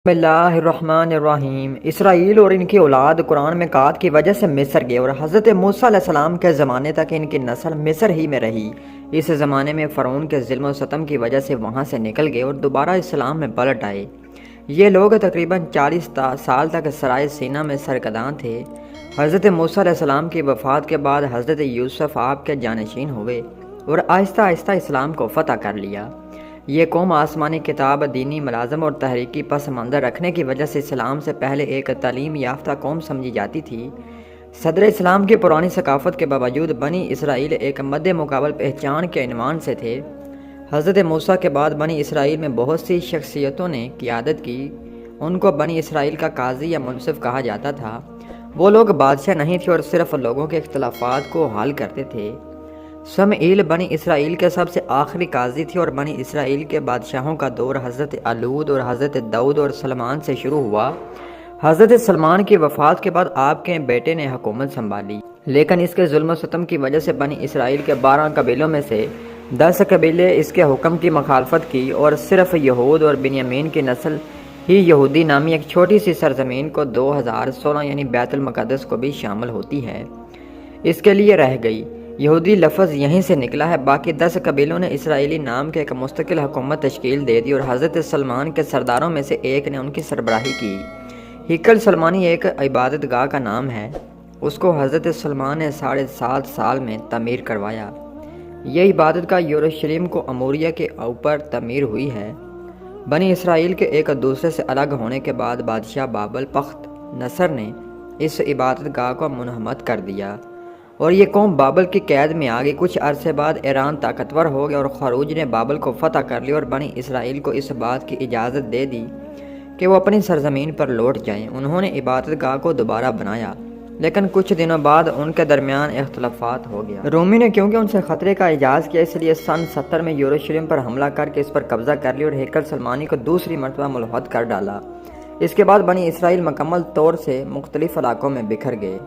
بسم اللہ الرحمن الرحیم۔ اسرائیل اور ان کی اولاد قرآن میں قحط کی وجہ سے مصر گئے اور حضرت موسیٰ علیہ السلام کے زمانے تک ان کی نسل مصر ہی میں رہی۔ اس زمانے میں فرعون کے ظلم و ستم کی وجہ سے وہاں سے نکل گئے اور دوبارہ اسلام میں پلٹ آئے۔ یہ لوگ تقریباً 40 سال تک سرائے سینا میں سرگرداں تھے۔ حضرت موسیٰ علیہ السلام کی وفات کے بعد حضرت یوسف آپ کے جانشین ہوئے اور آہستہ آہستہ اسلام کو فتح کر لیا۔ یہ قوم آسمانی کتاب، دینی ملازم اور تحریکی پس منظر رکھنے کی وجہ سے اسلام سے پہلے ایک تعلیم یافتہ قوم سمجھی جاتی تھی۔ صدر اسلام کی پرانی ثقافت کے باوجود بنی اسرائیل ایک مد مقابل پہچان کے عنوان سے تھے۔ حضرت موسیٰ کے بعد بنی اسرائیل میں بہت سی شخصیتوں نے قیادت کی۔ ان کو بنی اسرائیل کا قاضی یا منصف کہا جاتا تھا۔ وہ لوگ بادشاہ نہیں تھے اور صرف لوگوں کے اختلافات کو حل کرتے تھے۔ سمعیل بنی اسرائیل کے سب سے آخری قاضی تھے اور بنی اسرائیل کے بادشاہوں کا دور حضرت الود اور حضرت داؤد اور سلمان سے شروع ہوا۔ حضرت سلمان کی وفات کے بعد آپ کے بیٹے نے حکومت سنبھالی، لیکن اس کے ظلم و ستم کی وجہ سے بنی اسرائیل کے 12 قبیلوں میں سے 10 قبیلے اس کے حکم کی مخالفت کی اور صرف یہود اور بنیامین کی نسل ہی یہودی نامی ایک چھوٹی سی سرزمین کو 2016 یعنی بیت المقدس کو بھی شامل ہوتی ہے، اس کے لیے رہ گئی۔ یہودی لفظ یہیں سے نکلا ہے۔ باقی 10 قبیلوں نے اسرائیلی نام کے ایک مستقل حکومت تشکیل دے دی اور حضرت سلمان کے سرداروں میں سے ایک نے ان کی سربراہی کی۔ ہیکل سلمانی ایک عبادت گاہ کا نام ہے۔ اس کو حضرت سلمان نے 7.5 سال میں تعمیر کروایا۔ یہ عبادت گاہ یروشلم کو اموریہ کے اوپر تعمیر ہوئی ہے۔ بنی اسرائیل کے ایک دوسرے سے الگ ہونے کے بعد بادشاہ بابل بخت نصر نے اس عبادت گاہ کو منہدم کر دیا اور یہ قوم بابل کی قید میں آ گئی۔ کچھ عرصے بعد ایران طاقتور ہو گیا اور خروج نے بابل کو فتح کر لیا اور بنی اسرائیل کو اس بات کی اجازت دے دی کہ وہ اپنی سرزمین پر لوٹ جائیں۔ انہوں نے عبادت گاہ کو دوبارہ بنایا، لیکن کچھ دنوں بعد ان کے درمیان اختلافات ہو گیا۔ رومی نے کیونکہ ان سے خطرے کا احساس کیا، اس لیے سن 70 میں یروشلم پر حملہ کر کے اس پر قبضہ کر لیا اور ہیکل سلمانی کو دوسری مرتبہ ملحد کر ڈالا۔ اس کے بعد بنی اسرائیل مکمل طور سے مختلف علاقوں میں بکھر گئے۔